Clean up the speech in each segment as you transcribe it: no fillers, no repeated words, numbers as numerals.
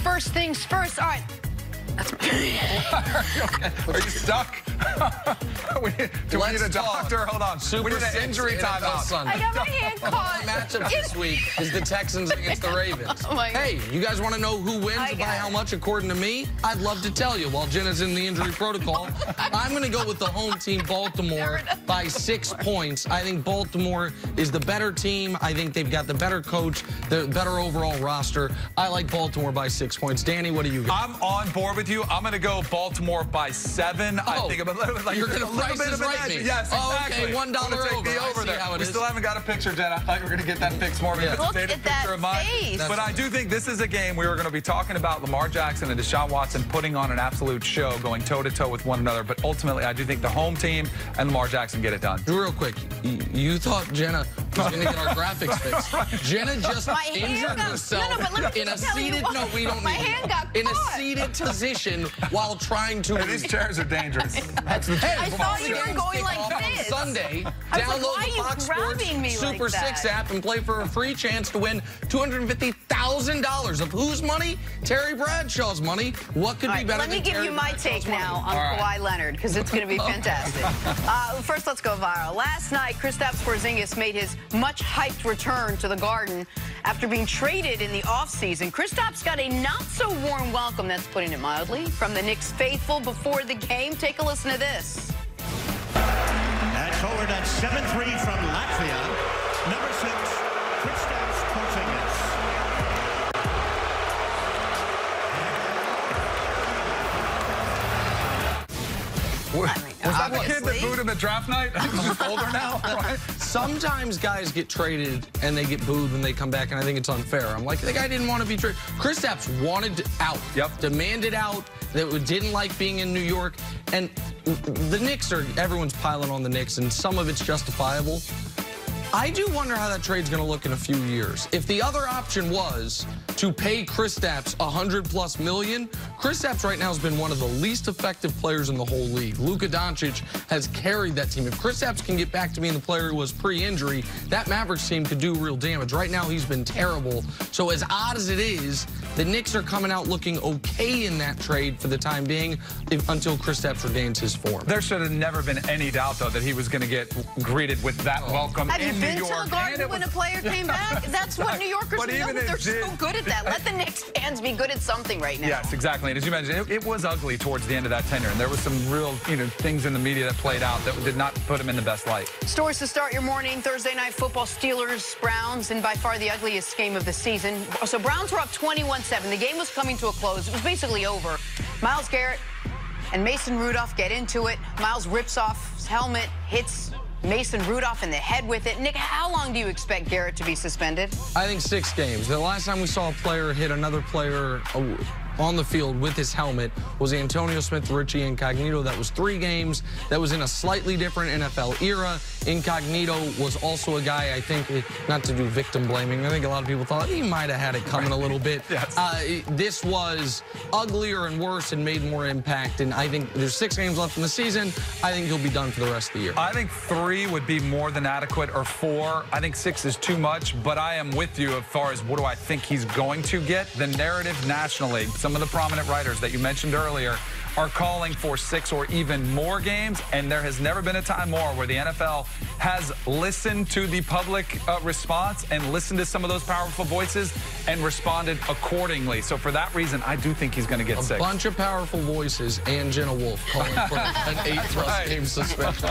first things first. All right. Are you stuck? Do we need a doctor? Hold on. We need an injury timeout. I got my hand caught. The matchup this week is the Texans against the Ravens. Oh my God. Hey, you guys want to know who wins and by how much according to me? I'd love to tell you. While Jenna's in the injury protocol, I'm going to go with the home team, Baltimore, by 6 points. I think Baltimore is the better team. I think they've got the better coach, the better overall roster. I like Baltimore by 6 points. Danny, what do you got? I'm on board with you. I'm going to go Baltimore by 7. I think I'm a little bit like you're going to price bit is of an right edge. me. Yes, exactly. Okay, $1 over. I see there. how we still haven't got a picture, Jen. I thought you were going to get that fixed more. Look at that face. But I do think this is a game we were going to be talking about Lamar Jackson and Deshaun Watson putting on an absolute show, going toe-to-toe with one another. But ultimately, I do think the home team and Lamar Jackson get it done. Real quick, you thought Jenna was going to get our graphics fixed. Jenna just injured herself in a seated, in a seated position while trying to. Hey, these chairs are dangerous. I thought you were going like this. Sunday, download the Fox Sports Super 6 app and play for a free chance to win $250,000 of whose money? Terry Bradshaw's money. What could be better Let me than give Terry you my Bradshaw's take money? now on Kawhi Leonard, because it's going to be fantastic. First, let's go viral. Last night, Kristaps Porzingis made his much-hyped return to the Garden after being traded in the offseason. Kristaps got a not-so-warm welcome, that's putting it mildly, from the Knicks faithful before the game. Take a listen to this. And forward at 7-3 from Latvia, number 6, Kristaps Porzingis. Was that the kid that booed him at draft night? He's just older now, right? Sometimes guys get traded and they get booed when they come back, and I think it's unfair. I'm like, the guy didn't want to be traded. Kristaps wanted out, demanded out, that didn't like being in New York. And the Knicks everyone's piling on the Knicks, and some of it's justifiable. I do wonder how that trade's going to look in a few years. If the other option was to pay Kristaps $100+ million, Kristaps right now has been one of the least effective players in the whole league. Luka Doncic has carried that team. If Kristaps can get back to being the player who was pre-injury, that Mavericks team could do real damage. Right now, he's been terrible. So as odd as it is, the Knicks are coming out looking okay in that trade for the time being until Kristaps regains his form. There should have never been any doubt, though, that he was going to get greeted with that welcome in New York. Have you been to the Garden when a player came back? That's what New Yorkers know. They're so good at that. Let the Knicks fans be good at something right now. Yes, exactly. And as you mentioned, it was ugly towards the end of that tenure, and there was some real, things in the media that played out that did not put him in the best light. Stories to start your morning. Thursday night football, Steelers, Browns, and by far the ugliest game of the season. So Browns were up 21-7. The game was coming to a close. It was basically over. Myles Garrett and Mason Rudolph get into it. Myles rips off his helmet, hits Mason Rudolph in the head with it. Nick, how long do you expect Garrett to be suspended? I think 6 games. The last time we saw a player hit another player on the field with his helmet was Antonio Smith, Richie Incognito. That was 3 games. That was in a slightly different NFL era. Incognito was also a guy, I think, not to do victim blaming, I think a lot of people thought he might have had it coming a little bit. Yes. This was uglier and worse and made more impact, and I think there's 6 games left in the season. I think he'll be done for the rest of the year. I think 3 would be more than adequate, or 4. I think 6 is too much, but I am with you as far as what do I think he's going to get. The narrative nationally, some of the prominent writers that you mentioned earlier are calling for 6 or even more games, and there has never been a time more where the NFL has listened to the public response and listened to some of those powerful voices and responded accordingly. So for that reason, I do think he's going to get 6. A bunch of powerful voices and Jenna Wolf calling for an 8+ game suspension.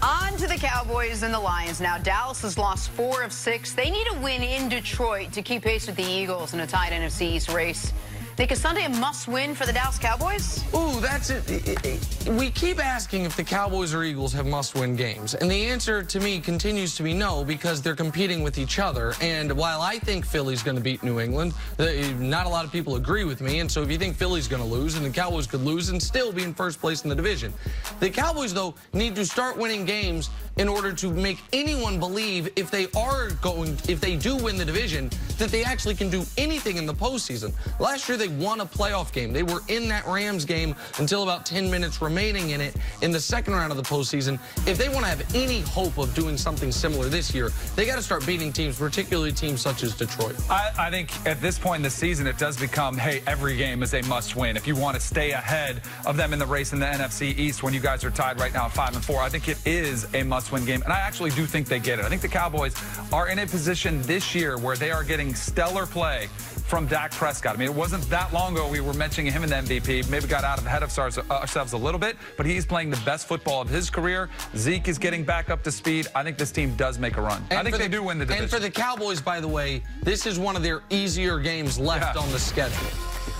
On to the Cowboys and the Lions now. Dallas has lost 4 of 6. They need a win in Detroit to keep pace with the Eagles in a tight NFC East race. Think is Sunday a must-win for the Dallas Cowboys? Ooh, that's it. We keep asking if the Cowboys or Eagles have must-win games, and the answer to me continues to be no, because they're competing with each other. And while I think Philly's going to beat New England, not a lot of people agree with me. And so if you think Philly's going to lose, and the Cowboys could lose and still be in first place in the division, the Cowboys, though, need to start winning games in order to make anyone believe if they do win the division, that they actually can do anything in the postseason. Last year, they won a playoff game. They were in that Rams game until about 10 minutes remaining in it in the second round of the postseason. If they want to have any hope of doing something similar this year, they got to start beating teams, particularly teams such as Detroit. I think at this point in the season, it does become, hey, every game is a must-win. If you want to stay ahead of them in the race in the NFC East when you guys are tied right now at 5-4, I think it is a must-win game. And I actually do think they get it. I think the Cowboys are in a position this year where they are getting stellar play from Dak Prescott. I mean, it wasn't that long ago we were mentioning him in the MVP. Maybe got out ahead of ourselves a little bit, but he's playing the best football of his career. Zeke is getting back up to speed. I think this team does make a run. I think they do win the division. And for the Cowboys, by the way, this is one of their easier games left on the schedule.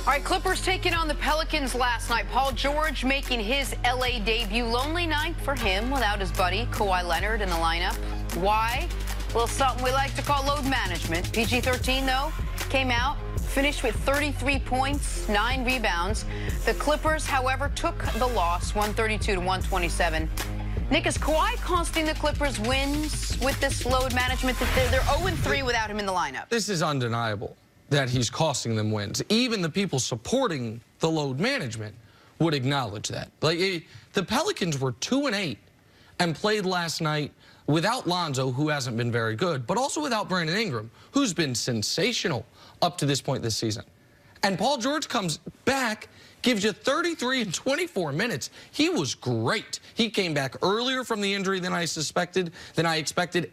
All right, Clippers taking on the Pelicans last night. Paul George making his L.A. debut. Lonely night for him without his buddy Kawhi Leonard in the lineup. Why? Well, something we like to call load management. PG-13, though, came out, finished with 33 points, 9 rebounds. The Clippers, however, took the loss, 132-127. Nick, is Kawhi costing the Clippers wins with this load management? They're 0-3 without him in the lineup. This is undeniable that he's costing them wins. Even the people supporting the load management would acknowledge that. Like, the Pelicans were 2-8 and played last night without Lonzo, who hasn't been very good, but also without Brandon Ingram, who's been sensational up to this point this season. And Paul George comes back, gives you 33 in 24 minutes. He was great. He came back earlier from the injury than I expected,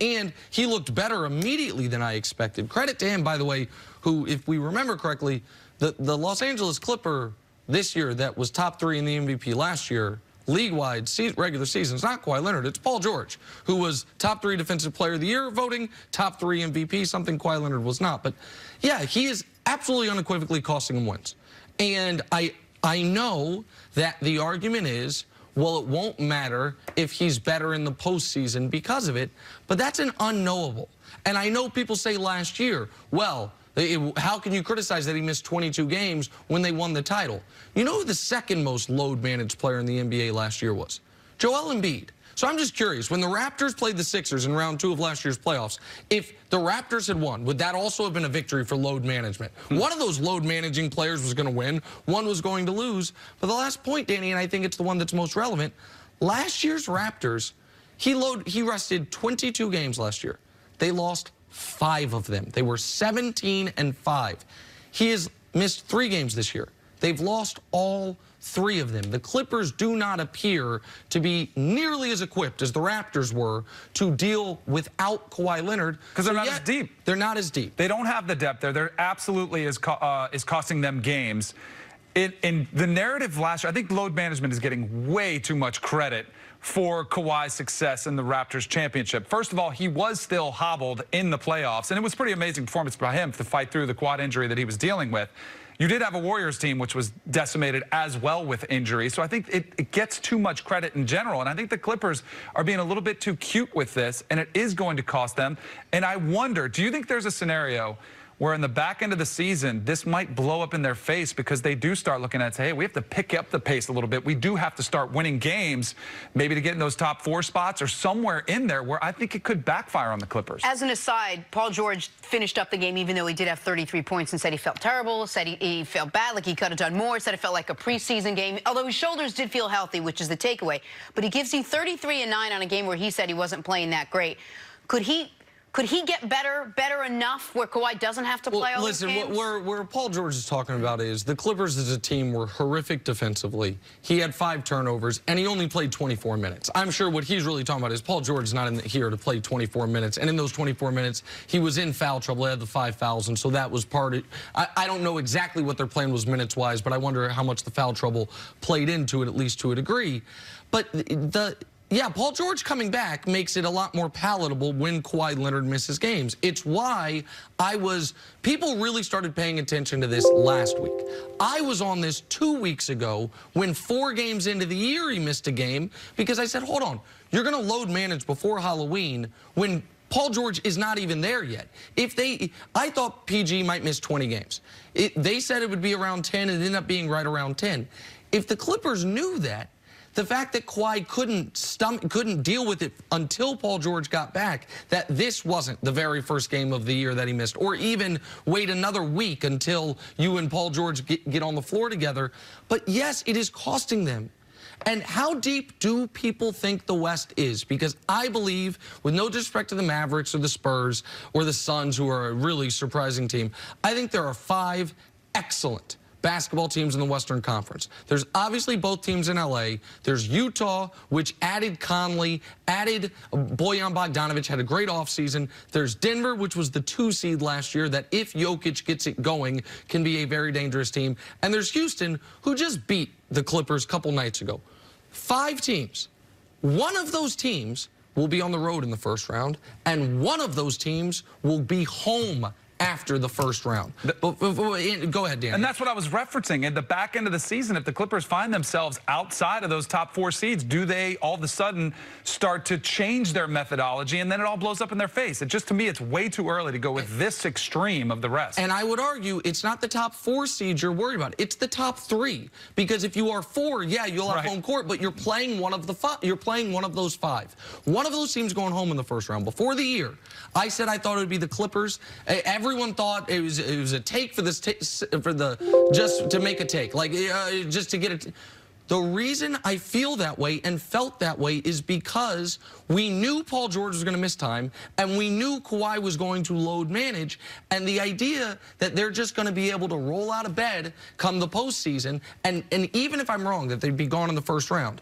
and he looked better immediately than I expected. Credit to him, by the way, who, if we remember correctly, the Los Angeles Clipper this year that was top 3 in the MVP last year, league-wide regular season, it's not Kawhi Leonard, it's Paul George, who was top 3 Defensive Player of the Year voting, top 3 MVP, something Kawhi Leonard was not. But yeah, he is absolutely unequivocally costing him wins. And I know that the argument is, well, it won't matter if he's better in the postseason because of it, but that's an unknowable. And I know people say last year, well, how can you criticize that he missed 22 games when they won the title? You know who the second most load-managed player in the NBA last year was? Joel Embiid. So I'm just curious, when the Raptors played the Sixers in round 2 of last year's playoffs, if the Raptors had won, would that also have been a victory for load management? One of those load-managing players was going to win, one was going to lose. But the last point, Danny, and I think it's the one that's most relevant, last year's Raptors, he rested 22 games last year. They lost 5 of them. They were 17-5. He has missed 3 games this year. They've lost all 3 of them. The Clippers do not appear to be nearly as equipped as the Raptors were to deal without Kawhi Leonard. Because they're not as deep. They're not as deep. They don't have the depth there. There absolutely is costing them games. In the narrative last year, I think load management is getting way too much credit for Kawhi's success in the Raptors championship. First of all, he was still hobbled in the playoffs, and it was a pretty amazing performance by him to fight through the quad injury that he was dealing with. You did have a Warriors team which was decimated as well with injury, so I think it gets too much credit in general, and I think the Clippers are being a little bit too cute with this, and it is going to cost them. And I wonder, do you think there's a scenario where in the back end of the season, this might blow up in their face because they do start looking at it and say, hey, we have to pick up the pace a little bit. We do have to start winning games, maybe to get in those top 4 spots or somewhere in there where I think it could backfire on the Clippers. As an aside, Paul George finished up the game even though he did have 33 points and said he felt terrible, said he felt bad, like he could have done more, said it felt like a preseason game, although his shoulders did feel healthy, which is the takeaway. But he gives you 33 and 9 on a game where he said he wasn't playing that great. Could he get better enough where Kawhi doesn't have to play all those games? Listen, where Paul George is talking about is the Clippers as a team were horrific defensively. He had 5 turnovers, and he only played 24 minutes. I'm sure what he's really talking about is Paul George is not here to play 24 minutes, and in those 24 minutes, he was in foul trouble. He had the 5 fouls, and so that was part of it. I don't know exactly what their plan was minutes-wise, but I wonder how much the foul trouble played into it, at least to a degree. But yeah, Paul George coming back makes it a lot more palatable when Kawhi Leonard misses games. It's why people really started paying attention to this last week. I was on this 2 weeks ago when 4 games into the year he missed a game because I said, hold on, you're going to load manage before Halloween when Paul George is not even there yet. I thought PG might miss 20 games. They said it would be around 10, and it ended up being right around 10. If the Clippers knew that, the fact that Kawhi couldn't deal with it until Paul George got back, that this wasn't the very first game of the year that he missed, or even wait another week until you and Paul George get on the floor together. But yes, it is costing them. And how deep do people think the West is? Because I believe, with no disrespect to the Mavericks or the Spurs or the Suns, who are a really surprising team, I think there are 5 excellent basketball teams in the Western Conference. There's obviously both teams in LA. There's Utah, which added Conley, added Bojan Bogdanovic, had a great offseason. There's Denver, which was the 2 seed last year, that if Jokic gets it going, can be a very dangerous team. And there's Houston, who just beat the Clippers a couple nights ago. 5 teams. One of those teams will be on the road in the first round, and one of those teams will be home after the first round. Go ahead, Dan. And that's what I was referencing. At the back end of the season, if the Clippers find themselves outside of those top 4 seeds, do they all of a sudden start to change their methodology, and then it all blows up in their face? It just, to me, it's way too early to go with this extreme of the rest. And I would argue it's not the top 4 seeds you're worried about. It's the top 3. Because if you are 4, yeah, you'll have home court, but you're playing one of the 5. You're playing one of those 5. One of those teams going home in the first round. Before the year, I said I thought it would be the Clippers. Everyone thought it was a take for this just to make a take, like just to get it. The reason I feel that way and felt that way is because we knew Paul George was going to miss time, and we knew Kawhi was going to load manage, and the idea that they're just going to be able to roll out of bed come the postseason, and even if I'm wrong that they'd be gone in the first round,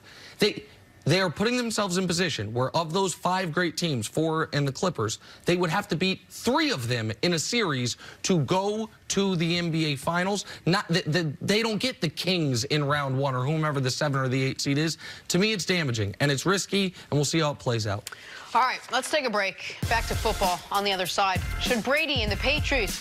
they are putting themselves in position where, of those 5 great teams, 4 and the Clippers, they would have to beat 3 of them in a series to go to the NBA Finals. They don't get the Kings in round 1 or whomever the 7 or the 8 seed is. To me, it's damaging, and it's risky, and we'll see how it plays out. All right, let's take a break. Back to football on the other side. Should Brady and the Patriots